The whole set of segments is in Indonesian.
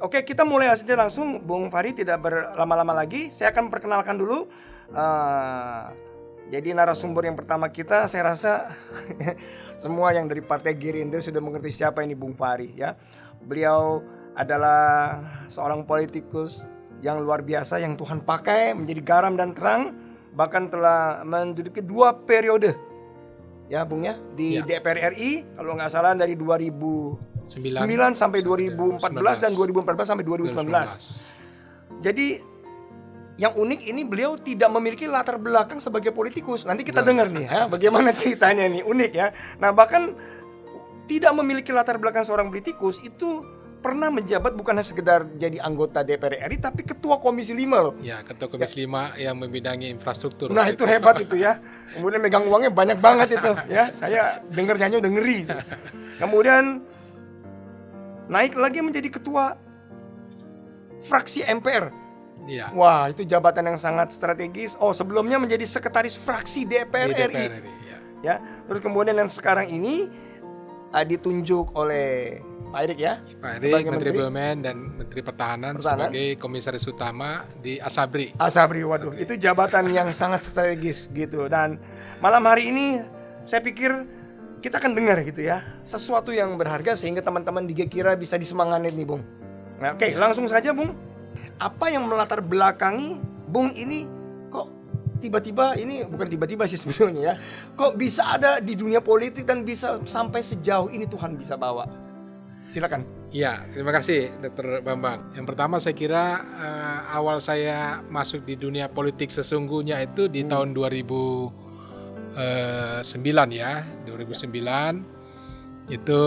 Oke, kita mulai saja langsung. Bung Fahri tidak berlama-lama lagi. Saya akan perkenalkan dulu. Jadi narasumber yang pertama kita, saya rasa semua yang dari Partai Gerindra sudah mengerti siapa ini Bung Fahri ya. Beliau adalah seorang politikus yang luar biasa yang Tuhan pakai menjadi garam dan terang, bahkan telah menduduki 2 periode ya Bung ya di DPR RI kalau nggak salah dari 2009 sampai 2014 dan 2014 sampai 2019. Jadi yang unik ini beliau tidak memiliki latar belakang sebagai politikus. Nanti kita dengar nih ya bagaimana ceritanya nih, unik ya. Nah, bahkan tidak memiliki latar belakang seorang politikus itu pernah menjabat bukan hanya sekedar jadi anggota DPR RI tapi ketua Komisi 5 loh. Ya, ketua Komisi 5 yang membidangi infrastruktur. Nah, itu hebat itu ya. Kemudian megang uangnya banyak banget itu ya. Saya dengarnya udah ngeri. Kemudian naik lagi menjadi ketua fraksi MPR. Iya. Wah, itu jabatan yang sangat strategis. Oh, sebelumnya menjadi sekretaris fraksi DPR RI. Ya. Terus kemudian yang sekarang ini ditunjuk oleh Pak Erik ya. Pak Erik, Menteri BUMN dan Menteri Pertahanan sebagai komisaris utama di Asabri. Asabri, waduh, itu jabatan yang sangat strategis gitu. Dan malam hari ini saya pikir kita akan dengar gitu ya, sesuatu yang berharga sehingga teman-teman di Gekira bisa disemangatin nih, Bung. Nah, oke, langsung saja, Bung. Apa yang melatar belakangi Bung ini kok tiba-tiba, ini bukan tiba-tiba sih sebetulnya ya, kok bisa ada di dunia politik dan bisa sampai sejauh ini Tuhan bisa bawa? Silakan. Ya, terima kasih Dr. Bambang. Yang pertama saya kira awal saya masuk di dunia politik sesungguhnya itu di tahun 2009 ya. 2009 itu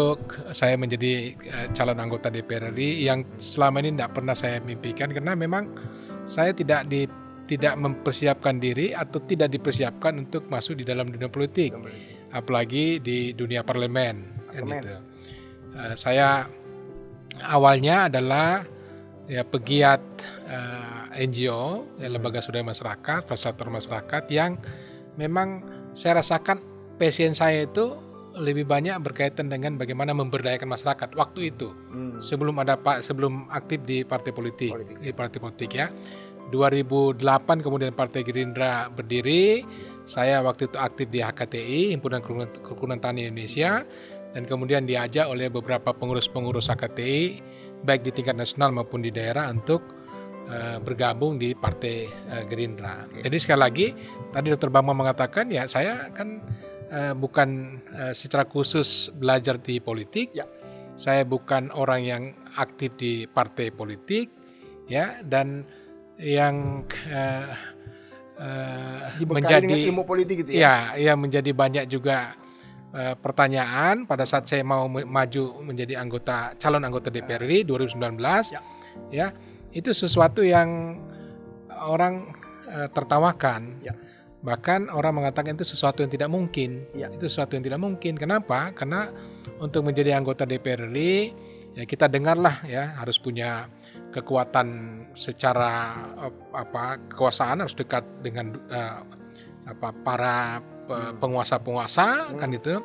saya menjadi calon anggota DPR RI yang selama ini tidak pernah saya mimpikan karena memang saya tidak mempersiapkan diri atau tidak dipersiapkan untuk masuk di dalam dunia politik, apalagi di dunia parlemen. Kan gitu. Saya awalnya adalah ya pegiat NGO, ya, lembaga swadaya masyarakat, fasilitator masyarakat yang memang saya rasakan passion saya itu lebih banyak berkaitan dengan bagaimana memberdayakan masyarakat waktu itu. Sebelum aktif di partai politik. Di partai politik ya. 2008 kemudian Partai Gerindra berdiri. Saya waktu itu aktif di HKTI, Himpunan Kerukunan Tani Indonesia. Dan kemudian diajak oleh beberapa pengurus-pengurus HKTI baik di tingkat nasional maupun di daerah untuk bergabung di Partai Gerindra. Jadi sekali lagi tadi Dr. Bambang mengatakan ya saya kan bukan secara khusus belajar di politik. Ya. Saya bukan orang yang aktif di partai politik ya, dan yang menjadi ilmu politik gitu ya. Ya menjadi banyak juga pertanyaan pada saat saya mau maju menjadi calon anggota DPR RI 2019 ya itu sesuatu yang orang tertawakan, bahkan orang mengatakan itu sesuatu yang tidak mungkin. Itu sesuatu yang tidak mungkin. Kenapa? Karena untuk menjadi anggota DPR RI ya kita dengarlah ya harus punya kekuatan secara kekuasaan, harus dekat dengan para penguasa-penguasa kan itu.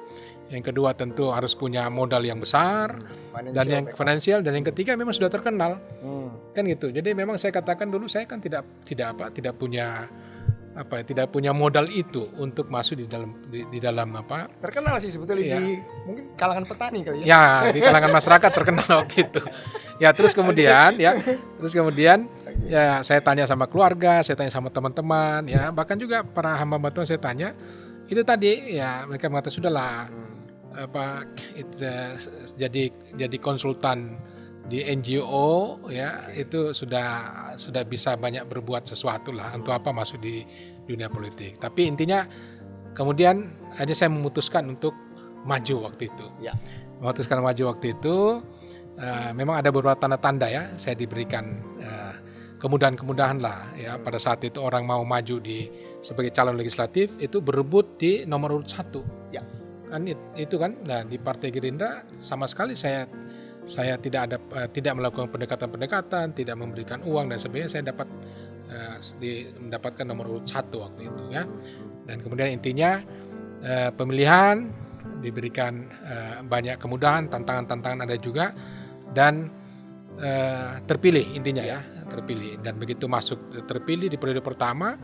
Yang kedua tentu harus punya modal yang besar dan yang finansial, dan yang ketiga memang sudah terkenal kan gitu. Jadi memang saya katakan dulu saya kan tidak punya modal itu untuk masuk di dalam terkenal sih sebetulnya di mungkin kalangan petani kali ya. Ya di kalangan masyarakat terkenal waktu itu. Ya terus kemudian ya saya tanya sama keluarga, saya tanya sama teman-teman ya, bahkan juga para hamba Tuhan saya tanya. Itu tadi ya mereka mengatakan sudahlah jadi konsultan di NGO ya itu sudah bisa banyak berbuat sesuatu lah, untuk apa masuk di dunia politik. Tapi intinya kemudian akhirnya saya memutuskan untuk maju waktu itu. Ya. Memutuskan maju waktu itu memang ada beberapa tanda-tanda ya saya diberikan kemudahan-kemudahan lah ya. Pada saat itu orang mau maju sebagai calon legislatif itu berebut di nomor urut 1 ya kan itu kan. Nah di Partai Gerindra sama sekali saya tidak melakukan pendekatan, tidak memberikan uang dan sebagainya. Saya mendapatkan nomor urut 1 waktu itu ya. Dan kemudian intinya pemilihan diberikan banyak kemudahan, tantangan ada juga, dan terpilih intinya ya, terpilih. Dan begitu masuk terpilih di periode pertama,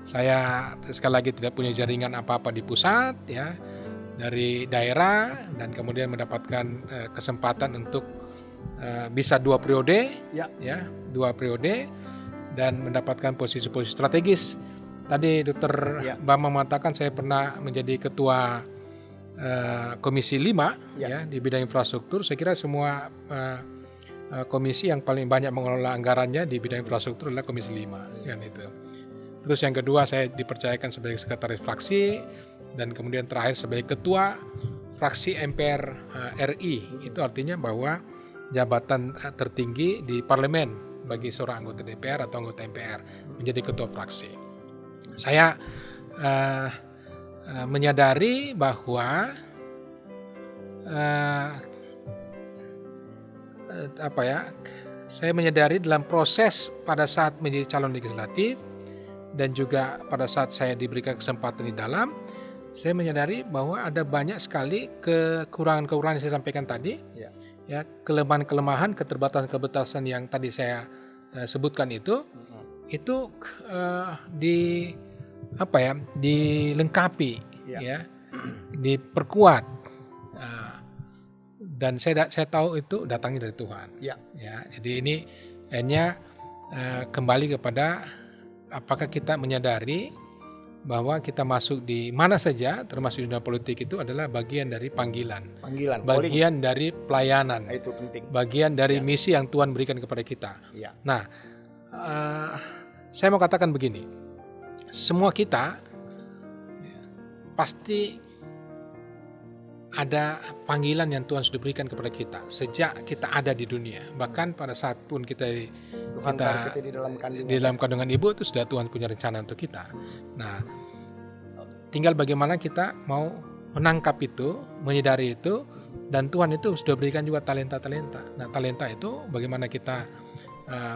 saya sekali lagi tidak punya jaringan apa-apa di pusat ya, dari daerah, dan kemudian mendapatkan kesempatan untuk bisa 2 periode Ya. ya, 2 periode dan mendapatkan posisi-posisi strategis. Tadi Dr. Bambang mengatakan saya pernah menjadi ketua Komisi 5 ya di bidang infrastruktur. Saya kira semua komisi yang paling banyak mengelola anggarannya di bidang infrastruktur adalah Komisi 5 kan itu. Terus yang kedua saya dipercayakan sebagai sekretaris fraksi, dan kemudian terakhir sebagai ketua fraksi MPR RI. Itu artinya bahwa jabatan tertinggi di parlemen bagi seorang anggota DPR atau anggota MPR, menjadi ketua fraksi. Saya menyadari bahwa saya menyadari dalam proses pada saat menjadi calon legislatif dan juga pada saat saya diberikan kesempatan di dalam, saya menyadari bahwa ada banyak sekali kekurangan-kekurangan yang saya sampaikan tadi, ya, kelemahan-kelemahan, keterbatasan-keterbatasan yang tadi saya sebutkan itu dilengkapi, ya, diperkuat, dan saya tahu itu datangnya dari Tuhan. Ya, jadi ini hanya kembali kepada apakah kita menyadari bahwa kita masuk di mana saja, termasuk di dunia politik, itu adalah bagian dari panggilan, bagian dari pelayanan, itu penting, bagian dari misi yang Tuhan berikan kepada kita. Nah, saya mau katakan begini, semua kita pasti ada panggilan yang Tuhan sudah berikan kepada kita sejak kita ada di dunia. Bahkan pada saat pun kita di dalam kandungan ibu, itu sudah Tuhan punya rencana untuk kita. Nah, tinggal bagaimana kita mau menangkap itu, menyadari itu, dan Tuhan itu sudah berikan juga talenta-talenta. Nah, talenta itu bagaimana kita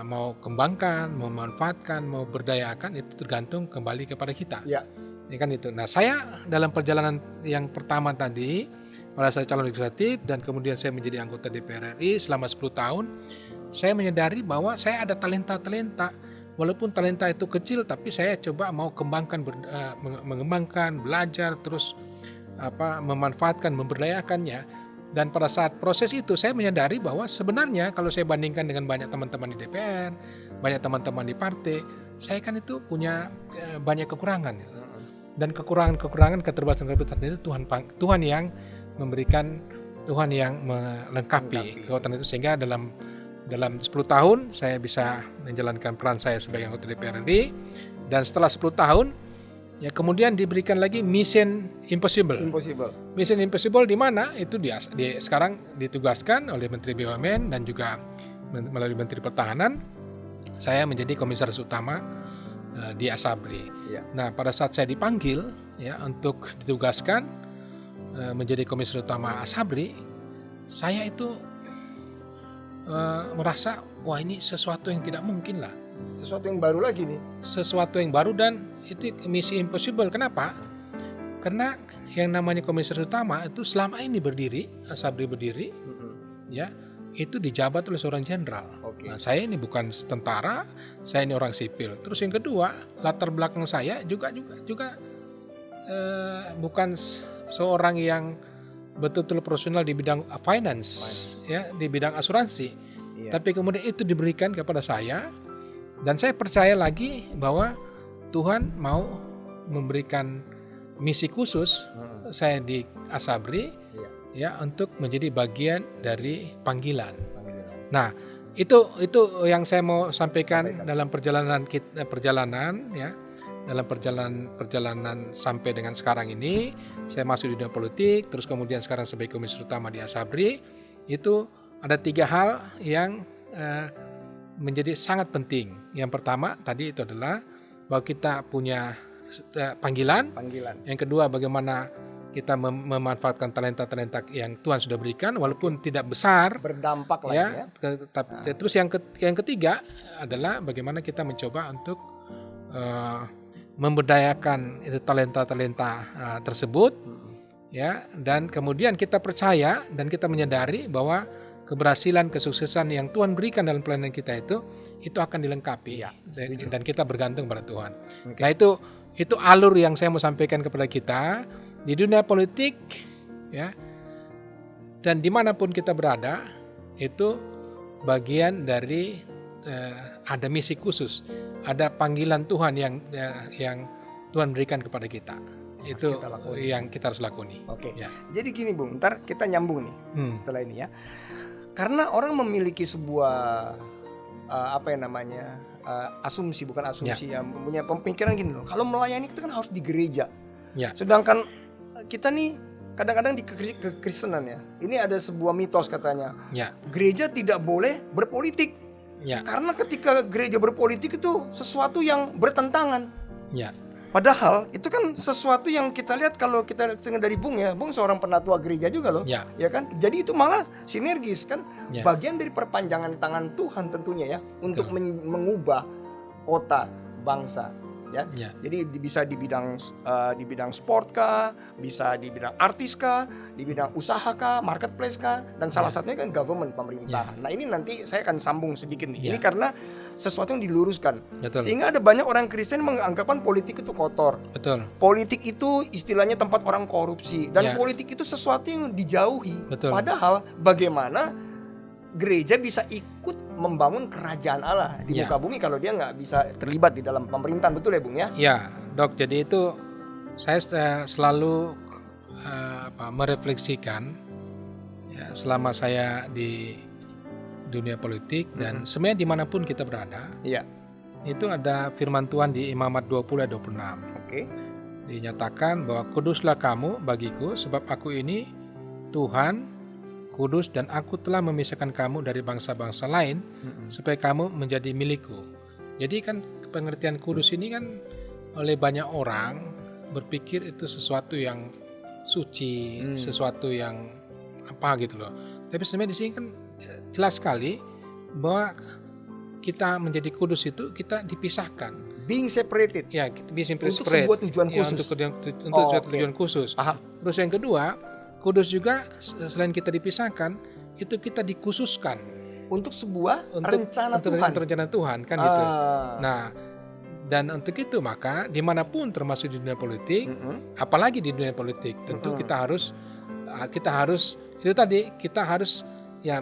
mau kembangkan, mau manfaatkan, mau berdayakan, itu tergantung kembali kepada kita. Ya kan itu. Nah, saya dalam perjalanan yang pertama tadi, pada saat calon legislatif dan kemudian saya menjadi anggota DPR RI selama 10 tahun, saya menyadari bahwa saya ada talenta-talenta. Walaupun talenta itu kecil, tapi saya coba mau kembangkan, mengembangkan, belajar, terus memanfaatkan, memberdayakannya. Dan pada saat proses itu saya menyadari bahwa sebenarnya kalau saya bandingkan dengan banyak teman-teman di DPR, banyak teman-teman di partai, saya kan itu punya banyak kekurangan. Dan kekurangan-kekurangan, keterbatasan-keterbatasan itu Tuhan yang memberikan, Tuhan yang melengkapi kekuatan itu, sehingga dalam 10 tahun saya bisa menjalankan peran saya sebagai anggota DPR RI. Dan setelah 10 tahun ya kemudian diberikan lagi Mission Impossible. Mission Impossible di mana itu sekarang ditugaskan oleh Menteri BUMN dan juga melalui Menteri Pertahanan, saya menjadi komisaris utama di Asabri. Nah, pada saat saya dipanggil ya untuk ditugaskan menjadi komisaris utama Asabri, saya itu merasa wah, ini sesuatu yang tidak mungkin lah, sesuatu yang baru lagi nih, sesuatu yang baru, dan itu misi impossible. Kenapa? Karena yang namanya komisaris utama itu selama ini Asabri berdiri, ya, itu dijabat oleh seorang jenderal. Nah, saya ini bukan tentara, saya ini orang sipil. Terus yang kedua, latar belakang saya juga bukan seorang yang betul-betul profesional di bidang finance. Ya, di bidang asuransi. Tapi kemudian itu diberikan kepada saya, dan saya percaya lagi bahwa Tuhan mau memberikan misi khusus saya di Asabri, ya, untuk menjadi bagian dari panggilan. Nah, itu yang saya mau sampaikan dalam perjalanan ya, dalam perjalanan sampai dengan sekarang ini. Saya masuk di dunia politik, terus kemudian sekarang sebagai komisaris utama di Asabri. Itu ada 3 hal yang menjadi sangat penting. Yang pertama tadi itu adalah bahwa kita punya panggilan. Yang kedua, bagaimana kita memanfaatkan talenta-talenta yang Tuhan sudah berikan, walaupun tidak besar, berdampak lah ya. Terus yang ketiga adalah bagaimana kita mencoba untuk memberdayakan itu talenta-talenta tersebut, ya. Dan kemudian kita percaya dan kita menyadari bahwa keberhasilan, kesuksesan yang Tuhan berikan dalam pelayanan kita itu akan dilengkapi. Iya, dan, setuju. dan kita bergantung pada Tuhan. Oke. Nah itu alur yang saya mau sampaikan kepada kita di dunia politik, ya, dan dimanapun kita berada itu bagian dari ada misi khusus, ada panggilan Tuhan yang Tuhan berikan kepada kita. Itu kita lakoni. yang kita harus lakoni. Oke. Ya. Jadi gini Bung, ntar kita nyambung nih setelah ini ya. Karena orang memiliki sebuah asumsi, bukan asumsi ya, punya pemikiran gini loh. Kalau melayani itu kan harus di gereja. Ya. Sedangkan kita nih kadang-kadang di kekristenan ya. Ini ada sebuah mitos katanya. Ya. Gereja tidak boleh berpolitik. Ya. Karena ketika gereja berpolitik itu sesuatu yang bertentangan. Ya. Padahal itu kan sesuatu yang kita lihat kalau kita dengar dari Bung ya. Bung seorang penatua gereja juga loh. Ya. Ya kan? Jadi itu malah sinergis kan. Ya. Bagian dari perpanjangan tangan Tuhan tentunya ya. Untuk mengubah kota, bangsa. Ya. Ya. Jadi bisa di bidang sport kah, bisa di bidang artis kah, di bidang usaha kah, marketplace kah, dan salah satunya kan government, pemerintah. Nah ini nanti saya akan sambung sedikit nih. Ini karena sesuatu yang diluruskan. Betul. Sehingga ada banyak orang Kristen menganggapan politik itu kotor. Betul. Politik itu istilahnya tempat orang korupsi dan Ya. politik itu sesuatu yang dijauhi. Betul. Padahal bagaimana gereja bisa ikut membangun kerajaan Allah di Ya. muka bumi kalau dia nggak bisa terlibat di dalam pemerintahan, betul ya Bung ya? Ya, Dok. Jadi itu saya selalu merefleksikan ya, selama saya di dunia politik dan sebenarnya dimanapun kita berada, Iya. itu ada firman Tuhan di Imamat 20 ayat 26. Oke. Dinyatakan bahwa kuduslah kamu bagiku sebab aku ini Tuhan kudus dan aku telah memisahkan kamu dari bangsa-bangsa lain supaya kamu menjadi milikku. Jadi kan pengertian kudus ini kan oleh banyak orang berpikir itu sesuatu yang suci, sesuatu yang apa gitu loh. Tapi sebenarnya di sini kan jelas sekali bahwa kita menjadi kudus itu kita dipisahkan. Being separated. Ya, kita bisa Untuk sebuah tujuan khusus. Untuk tujuan khusus. Paham. Terus yang kedua, kudus juga selain kita dipisahkan, itu kita dikhususkan Untuk sebuah untuk rencana Tuhan. Untuk rencana Tuhan kan gitu. Ah. Nah, dan untuk itu maka dimanapun termasuk di dunia politik, Mm-mm. apalagi di dunia politik, tentu kita harus itu tadi kita harus ya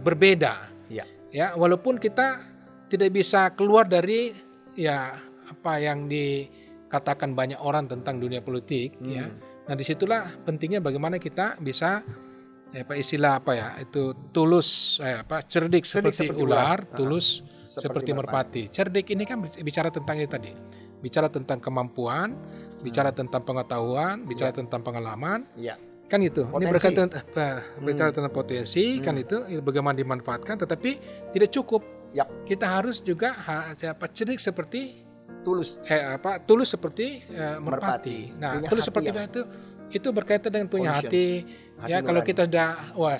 berbeda. Ya. Ya, walaupun kita tidak bisa keluar dari ya apa yang dikatakan banyak orang tentang dunia politik ya. Nah, disitulah pentingnya bagaimana kita bisa tulus cerdik seperti ular, tulus seperti merpati. Cerdik ini kan bicara tentang itu tadi. Bicara tentang kemampuan, bicara tentang pengetahuan, bicara tentang pengalaman. Iya. Kan itu. Ini Potensi. berkaitan bicara tentang potensi kan itu bagaimana dimanfaatkan, tetapi tidak cukup. Yap. Kita harus juga cerdik seperti Tulus. tulus seperti merpati. Merpati. Nah, Punya tulus hati seperti itu berkaitan dengan punya hati. Hati Ya, kalau nurani. kita sudah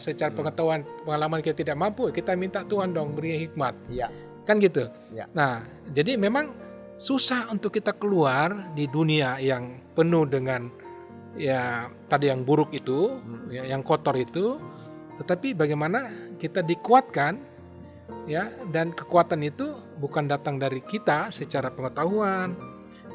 secara pengetahuan, pengalaman kita tidak mampu, kita minta Tuhan dong beri hikmat. Iya. Kan gitu. Ya. Nah, jadi memang susah untuk kita keluar di dunia yang penuh dengan ya tadi yang buruk itu, ya, yang kotor itu. Tetapi bagaimana kita dikuatkan ya, dan kekuatan itu bukan datang dari kita secara pengetahuan,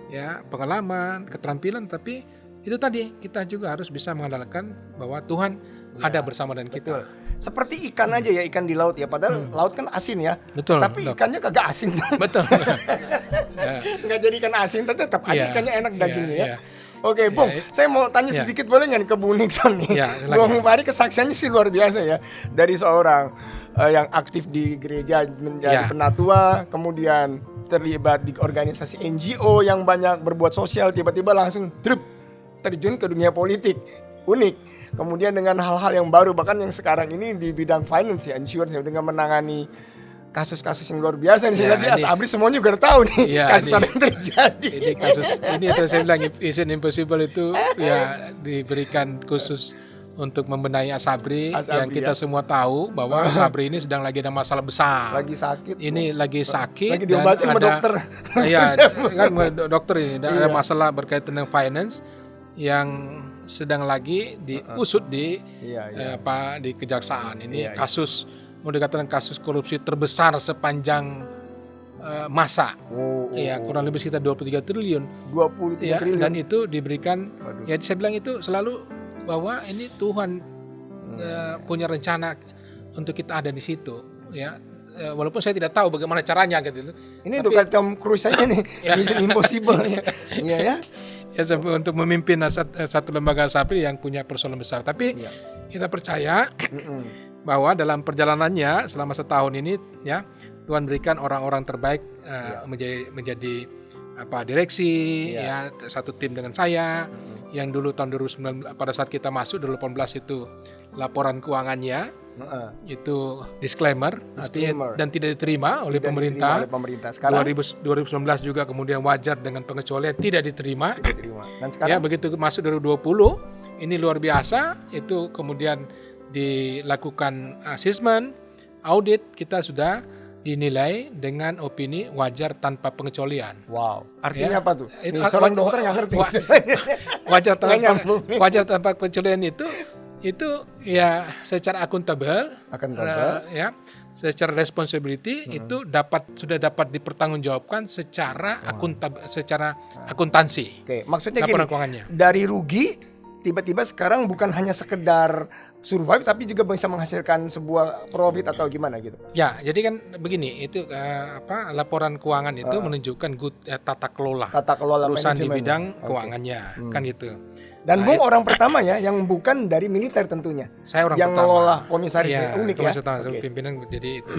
ya, pengalaman, keterampilan, tapi itu tadi kita juga harus bisa mengandalkan bahwa Tuhan ada bersama dengan kita. Betul. Seperti ikan aja ya, ikan di laut ya. Padahal laut kan asin ya. Betul. Tapi Dok. ikannya kagak asin. Betul. Ya. Nggak jadi ikan asin, tapi tetap aja Iya, ikannya enak dagingnya ya. iya. Oke, Bung, Iya. saya mau tanya Iya. sedikit boleh nggak nih ke Bung Nixon nih? Iya, silakan. Bung Fahri kesaksiannya sih luar biasa ya. Dari seorang yang aktif di gereja menjadi Iya. penatua, kemudian terlibat di organisasi NGO yang banyak berbuat sosial, tiba-tiba langsung terjun ke dunia politik. Unik. Kemudian dengan hal-hal yang baru, bahkan yang sekarang ini di bidang finance ya, insurance ya, dengan menangani kasus-kasus yang luar biasa nih. Saya Ya, lihat di ini- Asabri semuanya juga udah tahu nih Iya, kasus ini- apa yang terjadi. Ini kasus ini itu saya bilang Mission Impossible itu ya diberikan khusus untuk membenahi Asabri yang Asabri, kita ya. semua tahu bahwa Asabri ini sedang lagi ada masalah besar. Lagi sakit. Ini lagi sakit Lagi diobatin sama dokter. Iya, kan dokter ini ada Iya. masalah berkaitan dengan finance yang sedang lagi diusut di Iya. di kejaksaan. Ini Iya. kasus mau dikatakan kasus korupsi terbesar sepanjang masa. Ya, kurang lebih sekitar 23 triliun. 23 Ya, triliun. dan itu diberikan. Waduh. Ya, saya bilang itu selalu bahwa ini Tuhan punya rencana untuk kita ada di situ. Ya, walaupun saya tidak tahu bagaimana caranya gitu. Ini untuk kayak Tom Cruise aja nih, Mission Impossible nih. Iya ya. Ya, sampai untuk memimpin satu lembaga ASAPRI yang punya persoalan besar. Tapi kita percaya bahwa dalam perjalanannya selama setahun ini, ya, Tuhan berikan orang-orang terbaik menjadi direksi, ya, satu tim dengan saya. Yang dulu tahun 2019 pada saat kita masuk 2018 itu laporan keuangannya itu disclaimer. Dan tidak diterima oleh pemerintah. Sekarang 2019 juga kemudian wajar dengan pengecualian tidak diterima. Dan sekarang Ya, begitu masuk 2020 ini luar biasa, itu kemudian dilakukan asesmen, audit, kita sudah dinilai dengan opini wajar tanpa pengecualian. wow. Artinya apa tuh? Itu Nih, seorang dokter nggak ngerti. Wajar tanpa pengecualian itu ya secara akuntabel, ya, secara responsibility itu sudah dapat dipertanggungjawabkan secara akuntansi. Oke, maksudnya Laporan gini, keuangannya. dari rugi tiba-tiba sekarang bukan hanya sekedar survive tapi juga bisa menghasilkan sebuah profit atau gimana gitu. Ya, jadi kan begini, itu laporan keuangan itu menunjukkan tata kelola perusahaan di manajemen. bidang keuangannya, kan gitu. Dan Bung orang pertama ya yang bukan dari militer tentunya. Saya orang yang pertama. ngelola komisaris Iya, unik ya. komisaris utama, pimpinan, jadi itu.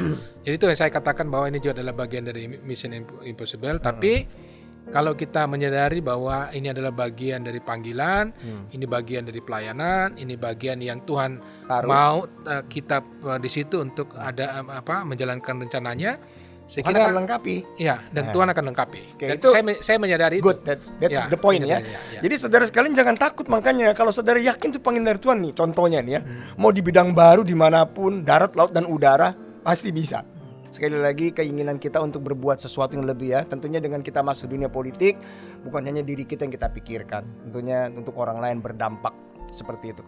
Jadi itu yang saya katakan bahwa ini juga adalah bagian dari Mission Impossible, tapi kalau kita menyadari bahwa ini adalah bagian dari panggilan, ini bagian dari pelayanan, ini bagian yang Tuhan mau kita di situ untuk ada menjalankan rencananya. Saya Tuhan kira akan lengkapi. Ya, dan Tuhan akan lengkapi. Oke, Dan itu saya menyadari good, itu. that's the point ya. Jadi saudara sekalian jangan takut, makanya kalau saudara yakin itu panggilan dari Tuhan nih, contohnya nih ya, mau di bidang baru dimanapun, darat, laut dan udara pasti bisa. Sekali lagi keinginan kita untuk berbuat sesuatu yang lebih ya. Tentunya dengan kita masuk dunia politik, bukan hanya diri kita yang kita pikirkan. Tentunya untuk orang lain berdampak seperti itu.